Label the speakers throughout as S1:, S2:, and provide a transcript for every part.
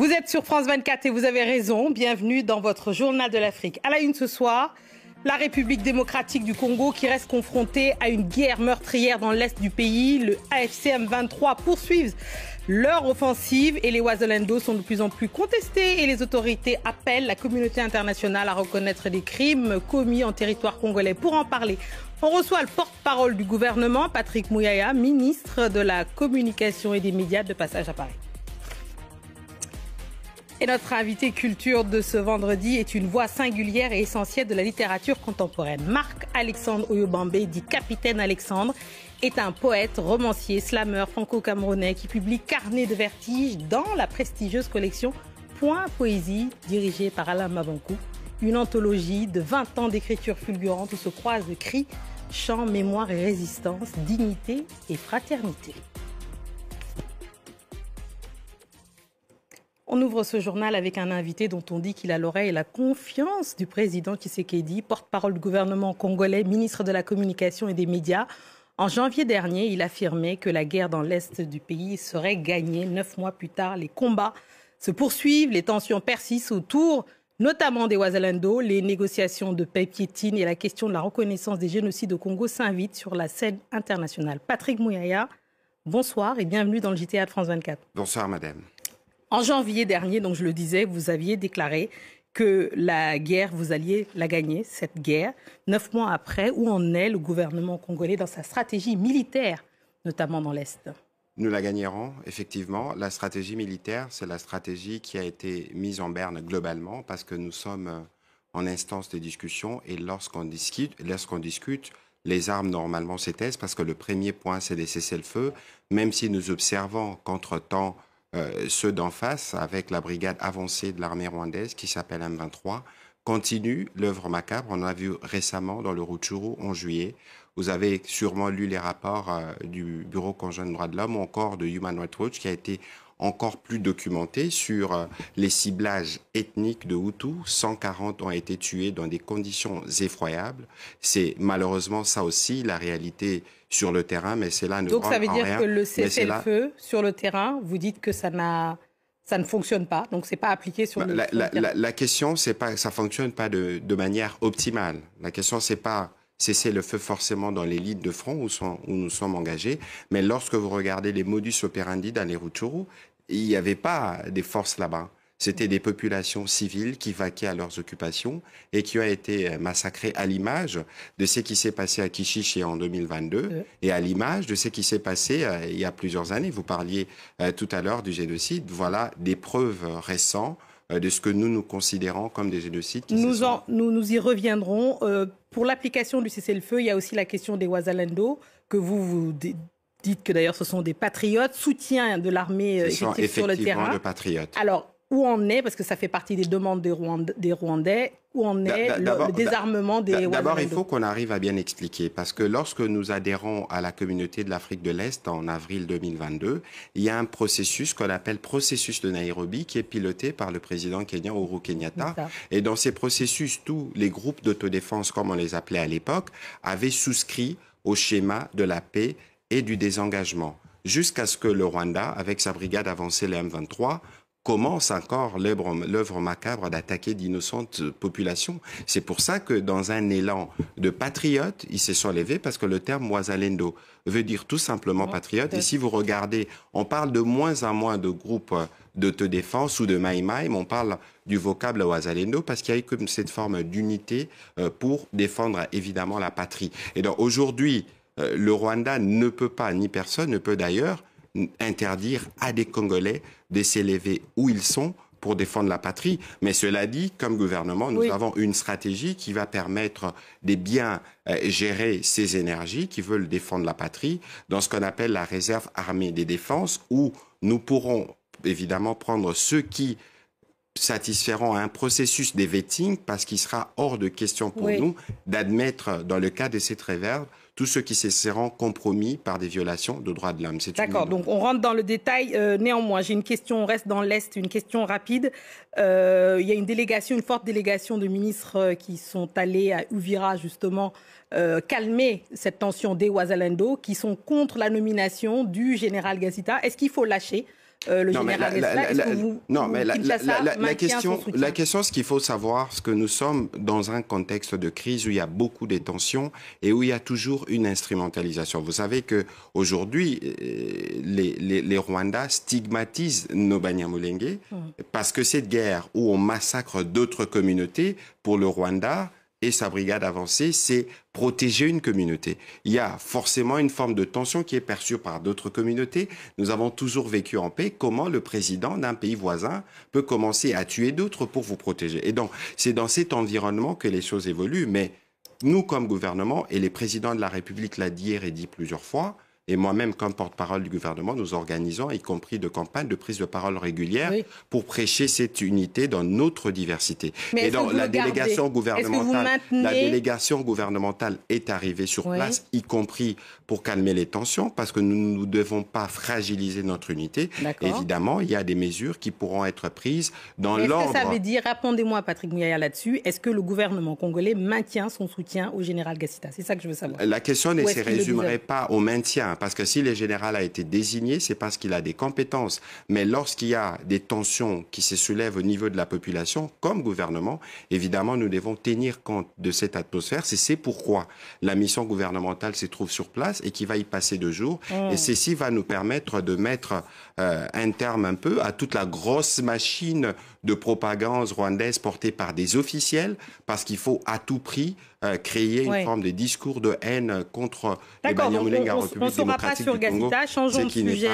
S1: Vous êtes sur France 24 et vous avez raison. Bienvenue dans votre journal de l'Afrique. À la une ce soir, la République démocratique du Congo qui reste confrontée à une guerre meurtrière dans l'est du pays. Le AFC M23 poursuivent leur offensive et les Wazalendo sont de plus en plus contestés et les autorités appellent la communauté internationale à reconnaître les crimes commis en territoire congolais. Pour en parler, on reçoit le porte-parole du gouvernement, Patrick Mouyaya, ministre de la Communication et des Médias, de passage à Paris. Et notre invité culture de ce vendredi est une voix singulière et essentielle de la littérature contemporaine. Marc-Alexandre Oyobambe, dit Capitaine Alexandre, est un poète, romancier, slameur franco-camerounais qui publie Carnet de vertige dans la prestigieuse collection Point Poésie, dirigée par Alain Mabankou. Une anthologie de 20 ans d'écriture fulgurante où se croisent cris, chants, mémoire et résistance, dignité et fraternité. On ouvre ce journal avec un invité dont on dit qu'il a l'oreille et la confiance du président Tshisekedi, porte-parole du gouvernement congolais, ministre de la Communication et des Médias. En janvier dernier, il affirmait que la guerre dans l'est du pays serait gagnée. 9 mois plus tard, les combats se poursuivent, les tensions persistent autour notamment des Wazalendo. Les négociations de paix piétinent et la question de la reconnaissance des génocides au Congo s'invite sur la scène internationale. Patrick Mouyaya, bonsoir et bienvenue dans le JTA de France 24.
S2: Bonsoir madame.
S1: En janvier dernier, donc je le disais, vous aviez déclaré que la guerre, vous alliez la gagner, cette guerre. 9 mois après, où en est le gouvernement congolais dans sa stratégie militaire, notamment dans l'Est?
S2: Nous la gagnerons, effectivement. La stratégie militaire, c'est la stratégie qui a été mise en berne globalement parce que nous sommes en instance de discussion et lorsqu'on discute, les armes normalement s'étaisent parce que le premier point, c'est des cessez-le-feu, même si nous observons qu'entre-temps, ceux d'en face, avec la brigade avancée de l'armée rwandaise qui s'appelle M23, continue l'œuvre macabre. On a vu récemment dans le Rutshuru en juillet. Vous avez sûrement lu les rapports du Bureau conjoint des droits de l'homme ou encore de Human Rights Watch qui a été encore plus documenté sur les ciblages ethniques de Hutus. 140 ont été tués dans des conditions effroyables. C'est malheureusement ça aussi la réalité sur le terrain, mais c'est là ne
S1: Donc ça veut dire
S2: rien,
S1: que le cessez-le-feu sur le terrain, vous dites que ça ne fonctionne pas, donc c'est pas appliqué sur le terrain.
S2: La question, c'est pas ça fonctionne pas de manière optimale. La question, c'est pas cesser le feu forcément dans les lignes de front où nous sommes engagés, mais lorsque vous regardez les modus operandi dans les Rutshuru, il n'y avait pas des forces là-bas. C'était des populations civiles qui vaquaient à leurs occupations et qui ont été massacrées à l'image de ce qui s'est passé à Kishishi en 2022 et à l'image de ce qui s'est passé il y a plusieurs années. Vous parliez tout à l'heure du génocide. Voilà des preuves récentes de ce que nous considérons comme des génocides.
S1: Nous y reviendrons. Pour l'application du cessez-le-feu, il y a aussi la question des Wazalendo, que vous dites que d'ailleurs ce sont des patriotes, soutien de l'armée effective sur le terrain.
S2: De patriotes.
S1: Alors, où en est, parce que ça fait partie des demandes des Rwandais, où en est le désarmement des Wazalendo?
S2: D'abord, il faut qu'on arrive à bien expliquer, parce que lorsque nous adhérons à la communauté de l'Afrique de l'Est en avril 2022, il y a un processus qu'on appelle processus de Nairobi, qui est piloté par le président kenyan Uhuru Kenyatta. Et dans ces processus, tous les groupes d'autodéfense, comme on les appelait à l'époque, avaient souscrit au schéma de la paix et du désengagement, jusqu'à ce que le Rwanda, avec sa brigade avancée, les M23, commence encore l'œuvre macabre d'attaquer d'innocentes populations. C'est pour ça que dans un élan de patriotes, ils se sont levés parce que le terme Wazalendo veut dire tout simplement patriote. Et si vous regardez, on parle de moins en moins de groupes d'autodéfense ou de Maïmaï, mais on parle du vocable Wazalendo parce qu'il y a eu comme cette forme d'unité pour défendre évidemment la patrie. Et donc aujourd'hui, le Rwanda ne peut pas, ni personne ne peut d'ailleurs, interdire à des Congolais de s'élever où ils sont pour défendre la patrie. Mais cela dit, comme gouvernement, nous avons une stratégie qui va permettre de bien gérer ces énergies qui veulent défendre la patrie dans ce qu'on appelle la réserve armée des défenses, où nous pourrons évidemment prendre ceux qui satisferont à un processus de vetting parce qu'il sera hors de question pour nous d'admettre, dans le cas de cette réserve, tous ceux qui se seront compromis par des violations de droits de l'homme.
S1: D'accord, donc on rentre dans le détail. Néanmoins, j'ai une question, on reste dans l'Est, une question rapide. Il y a une forte délégation de ministres qui sont allés à Uvira, justement, calmer cette tension des Wazalendo, qui sont contre la nomination du général Gazita. Est-ce qu'il faut lâcher le général Gassita?
S2: Non, mais la question, ce qu'il faut savoir, c'est que nous sommes dans un contexte de crise où il y a beaucoup de tensions et où il y a toujours une instrumentalisation. Vous savez qu'aujourd'hui, les Rwandais stigmatisent nos Banyamulenge parce que cette guerre où on massacre d'autres communautés, pour le Rwanda et sa brigade avancée, c'est protéger une communauté. Il y a forcément une forme de tension qui est perçue par d'autres communautés. Nous avons toujours vécu en paix. Comment le président d'un pays voisin peut commencer à tuer d'autres pour vous protéger? Et donc, c'est dans cet environnement que les choses évoluent. Mais nous, comme gouvernement, et les présidents de la République l'a dit et dit plusieurs fois, et moi-même, comme porte-parole du gouvernement, nous organisons, y compris de campagnes de prise de parole régulière, pour prêcher cette unité dans notre diversité.
S1: Mais et donc, la délégation
S2: gouvernementale est arrivée sur place, y compris pour calmer les tensions, parce que nous ne devons pas fragiliser notre unité. Évidemment, il y a des mesures qui pourront être prises dans l'ordre.
S1: Est-ce que ça veut dire, répondez-moi Patrick Muyaya là-dessus, est-ce que le gouvernement congolais maintient son soutien au général Gassita? C'est ça que je veux savoir.
S2: La question ne se résumerait pas au maintien. Parce que si le général a été désigné, c'est parce qu'il a des compétences. Mais lorsqu'il y a des tensions qui se soulèvent au niveau de la population, comme gouvernement, évidemment, nous devons tenir compte de cette atmosphère. C'est pourquoi la mission gouvernementale se trouve sur place et qui va y passer 2 jours. Et ceci va nous permettre de mettre un terme un peu à toute la grosse machine de propagande rwandaise portée par des officiels, parce qu'il faut à tout prix créer une forme de discours de haine contre les Banyamulenge en République démocratique du Congo.
S1: Changeons de sujet.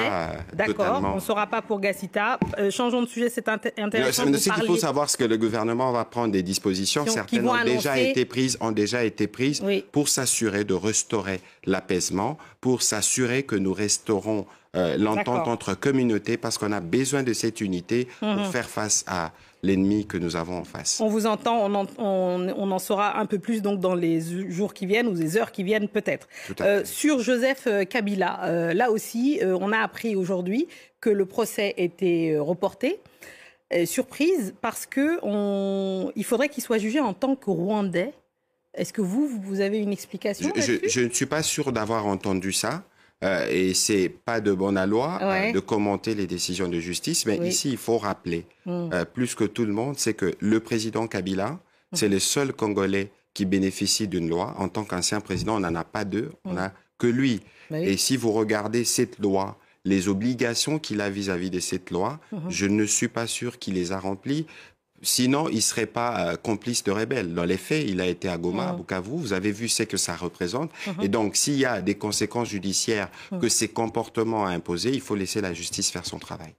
S1: D'accord, on ne saura pas pour Gassita. Changeons de sujet, c'est intéressant.
S2: Ce qu'il faut savoir, c'est que le gouvernement va prendre des dispositions. Certaines ont déjà été prises, pour s'assurer de restaurer l'apaisement, pour s'assurer que nous restaurons l'entente entre communautés, parce qu'on a besoin de cette unité pour faire face à l'ennemi que nous avons en face.
S1: On vous entend, on en saura un peu plus donc dans les jours qui viennent ou les heures qui viennent peut-être. Sur Joseph Kabila, là aussi, on a appris aujourd'hui que le procès était reporté. Surprise, parce que il faudrait qu'il soit jugé en tant que Rwandais. Est-ce que vous avez une explication là-dessus?
S2: Je ne suis pas sûr d'avoir entendu ça. Et c'est pas de bonne loi de commenter les décisions de justice, mais ici il faut rappeler, plus que tout le monde, c'est que le président Kabila, c'est le seul Congolais qui bénéficie d'une loi. En tant qu'ancien président, on n'en a pas deux, on n'a que lui. Et si vous regardez cette loi, les obligations qu'il a vis-à-vis de cette loi, je ne suis pas sûr qu'il les a remplies. Sinon, il ne serait pas complice de rebelles. Dans les faits, il a été à Goma, à Bukavu. Vous avez vu ce que ça représente. Et donc, s'il y a des conséquences judiciaires que ces comportements ont imposés, il faut laisser la justice faire son travail.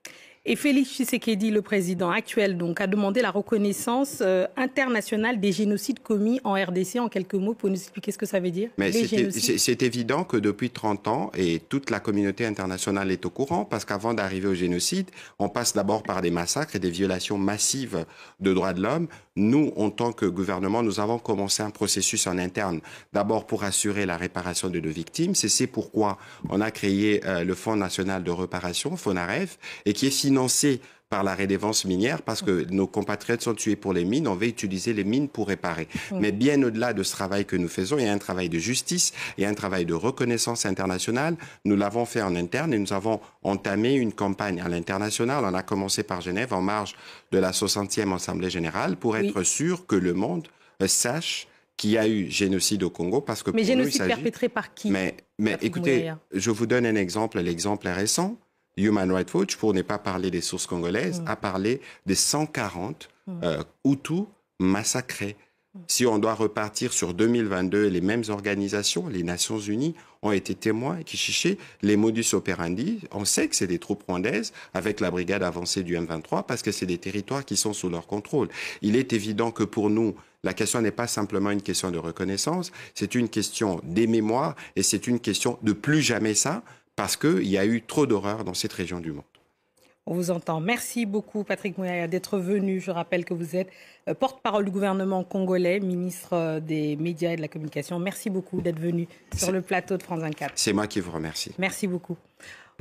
S1: Et Félix Tshisekedi, le président actuel, donc, a demandé la reconnaissance internationale des génocides commis en RDC. En quelques mots, pour nous expliquer ce que ça veut dire?
S2: Mais c'est évident que depuis 30 ans, et toute la communauté internationale est au courant, parce qu'avant d'arriver au génocide, on passe d'abord par des massacres et des violations massives de droits de l'homme. Nous, en tant que gouvernement, nous avons commencé un processus en interne, d'abord pour assurer la réparation de nos victimes. C'est pourquoi on a créé le Fonds national de réparation, FONAREF, et qui est financé par la redevance minière, parce que nos compatriotes sont tués pour les mines, on va utiliser les mines pour réparer. Mais bien au-delà de ce travail que nous faisons, il y a un travail de justice, il y a un travail de reconnaissance internationale. Nous l'avons fait en interne et nous avons entamé une campagne à l'international. On a commencé par Genève en marge de la 60e Assemblée générale pour être sûr que le monde sache qu'il y a eu génocide au Congo, parce que
S1: mais génocide perpétré par qui?
S2: Mais écoutez, je vous donne un exemple. L'exemple est récent. Human Rights Watch, pour ne pas parler des sources congolaises, a parlé des 140 Hutus massacrés. Si on doit repartir sur 2022, les mêmes organisations, les Nations Unies, ont été témoins qui chichaient les modus operandi. On sait que c'est des troupes rwandaises avec la brigade avancée du M23 parce que c'est des territoires qui sont sous leur contrôle. Il est évident que pour nous, la question n'est pas simplement une question de reconnaissance, c'est une question des mémoires et c'est une question de plus jamais ça, parce qu'il y a eu trop d'horreur dans cette région du monde.
S1: On vous entend. Merci beaucoup, Patrick Muyaya, d'être venu. Je rappelle que vous êtes porte-parole du gouvernement congolais, ministre des médias et de la communication. Merci beaucoup d'être venu sur le plateau de France 24.
S2: C'est moi qui vous remercie.
S1: Merci beaucoup.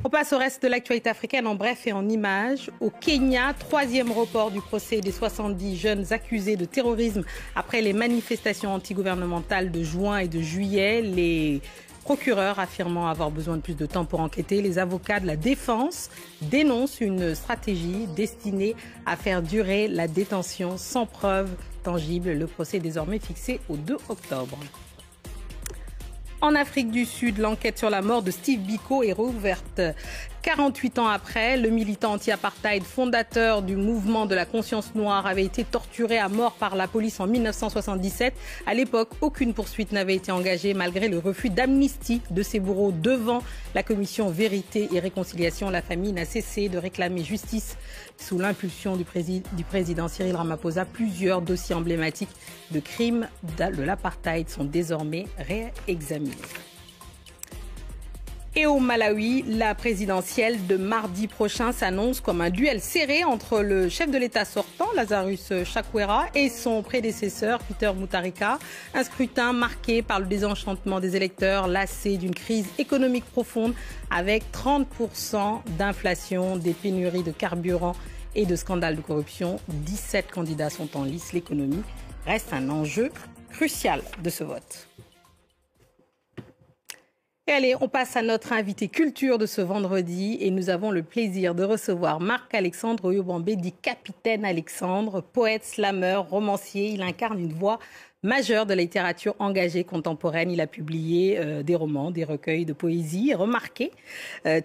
S1: On passe au reste de l'actualité africaine en bref et en images. Au Kenya, 3e report du procès des 70 jeunes accusés de terrorisme après les manifestations antigouvernementales de juin et de juillet. Les procureur affirmant avoir besoin de plus de temps pour enquêter. Les avocats de la défense dénoncent une stratégie destinée à faire durer la détention sans preuve tangible. Le procès est désormais fixé au 2 octobre. En Afrique du Sud, l'enquête sur la mort de Steve Biko est rouverte. 48 ans après, le militant anti-apartheid, fondateur du mouvement de la conscience noire, avait été torturé à mort par la police en 1977. À l'époque, aucune poursuite n'avait été engagée malgré le refus d'amnistie de ses bourreaux devant la commission Vérité et Réconciliation. La famille n'a cessé de réclamer justice. Sous l'impulsion du président Cyril Ramaphosa, plusieurs dossiers emblématiques de crimes de l'apartheid sont désormais réexaminés. Et au Malawi, la présidentielle de mardi prochain s'annonce comme un duel serré entre le chef de l'État sortant, Lazarus Chakwera, et son prédécesseur, Peter Mutharika. Un scrutin marqué par le désenchantement des électeurs, lassés d'une crise économique profonde, avec 30% d'inflation, des pénuries de carburant et de scandales de corruption. 17 candidats sont en lice. L'économie reste un enjeu crucial de ce vote. Et allez, on passe à notre invité culture de ce vendredi et nous avons le plaisir de recevoir Marc-Alexandre Oyobambe, dit Capitaine Alexandre, poète, slameur, romancier. Il incarne une voix majeure de la littérature engagée contemporaine. Il a publié des romans, des recueils de poésie remarqués,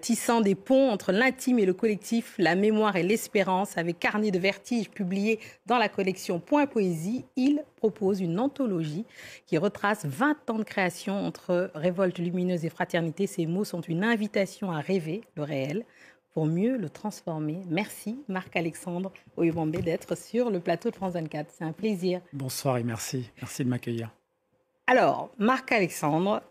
S1: tissant des ponts entre l'intime et le collectif, la mémoire et l'espérance. Avec Carnet de vertige publié dans la collection Point Poésie, il propose une anthologie qui retrace 20 ans de création entre révolte lumineuse et fraternité. Ces mots sont une invitation à rêver le réel pour mieux le transformer. Merci Marc-Alexandre Oyobambe d'être sur le plateau de France 24. C'est un plaisir.
S3: Bonsoir et merci. Merci de m'accueillir.
S1: Alors, Marc-Alexandre,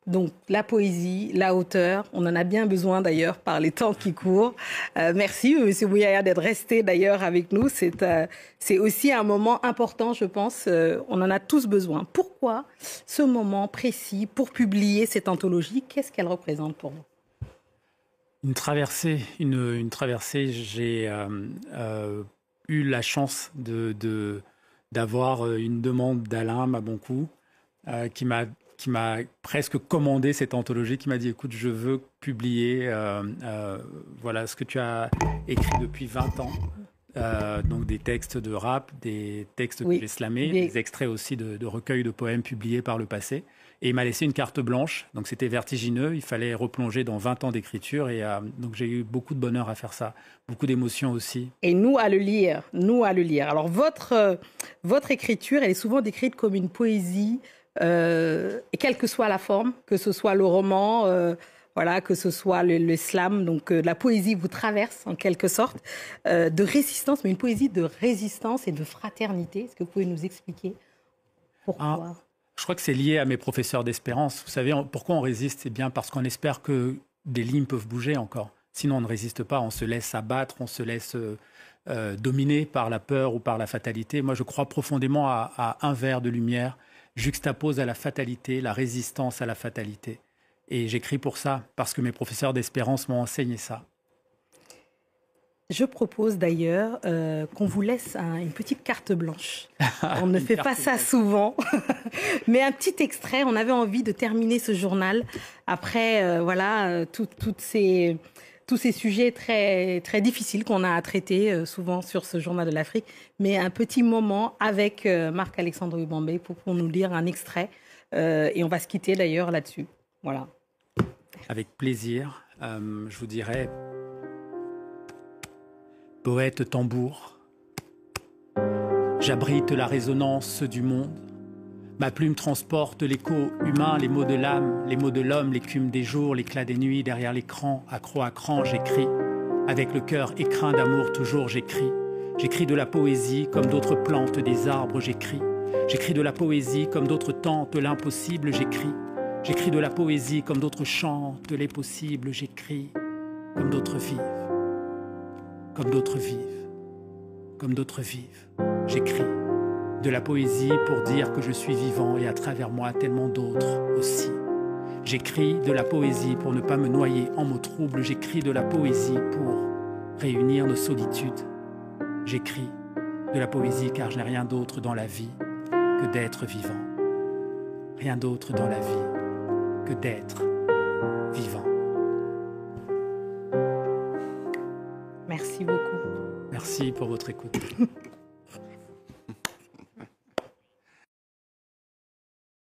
S1: donc la poésie, la hauteur, on en a bien besoin d'ailleurs par les temps qui courent. Merci Monsieur Bouyaya d'être resté d'ailleurs avec nous. C'est aussi un moment important, je pense. On en a tous besoin. Pourquoi ce moment précis pour publier cette anthologie? Qu'est-ce qu'elle représente pour vous?
S3: Une traversée. J'ai eu la chance d'avoir une demande d'Alain Maboncou qui m'a presque commandé cette anthologie, qui m'a dit écoute, je veux publier voilà ce que tu as écrit depuis 20 ans. Donc des textes de rap, des textes que j'ai slamés, des extraits aussi de recueils de poèmes publiés par le passé. Et il m'a laissé une carte blanche, donc c'était vertigineux, il fallait replonger dans 20 ans d'écriture et donc j'ai eu beaucoup de bonheur à faire ça, beaucoup d'émotions aussi.
S1: Et nous à le lire. Alors votre écriture, elle est souvent décrite comme une poésie, et quelle que soit la forme, que ce soit le roman, que ce soit le slam, donc la poésie vous traverse en quelque sorte, de résistance, mais une poésie de résistance et de fraternité. Est-ce que vous pouvez nous expliquer pourquoi ?
S3: Je crois que c'est lié à mes professeurs d'espérance. Vous savez, pourquoi on résiste? C'est bien parce qu'on espère que des lignes peuvent bouger encore. Sinon, on ne résiste pas, on se laisse abattre, on se laisse dominer par la peur ou par la fatalité. Moi, je crois profondément à un verre de lumière juxtapose à la fatalité, la résistance à la fatalité. Et j'écris pour ça, parce que mes professeurs d'espérance m'ont enseigné ça.
S1: Je propose d'ailleurs qu'on vous laisse une petite carte blanche. On ne fait pas ça souvent, mais un petit extrait. On avait envie de terminer ce journal après tous ces sujets très, très difficiles qu'on a à traiter souvent sur ce journal de l'Afrique. Mais un petit moment avec Marc-Alexandre Oyobambe pour nous lire un extrait. Et on va se quitter d'ailleurs là-dessus. Voilà.
S3: Avec plaisir. Je vous dirais... Poète tambour, j'abrite la résonance du monde. Ma plume transporte l'écho humain, les mots de l'âme, les mots de l'homme, l'écume des jours, l'éclat des nuits. Derrière l'écran, accro à cran, j'écris. Avec le cœur écrin d'amour, toujours j'écris. J'écris de la poésie comme d'autres plantes des arbres, j'écris. J'écris de la poésie comme d'autres tentent l'impossible, j'écris. J'écris de la poésie comme d'autres chantent les possibles, j'écris. Comme d'autres vivent. Comme d'autres vivent, comme d'autres vivent, j'écris de la poésie pour dire que je suis vivant et à travers moi tellement d'autres aussi. J'écris de la poésie pour ne pas me noyer en mots troubles, j'écris de la poésie pour réunir nos solitudes. J'écris de la poésie car je n'ai rien d'autre dans la vie que d'être vivant. Rien d'autre dans la vie que d'être vivant.
S1: Merci beaucoup.
S3: Merci pour votre écoute.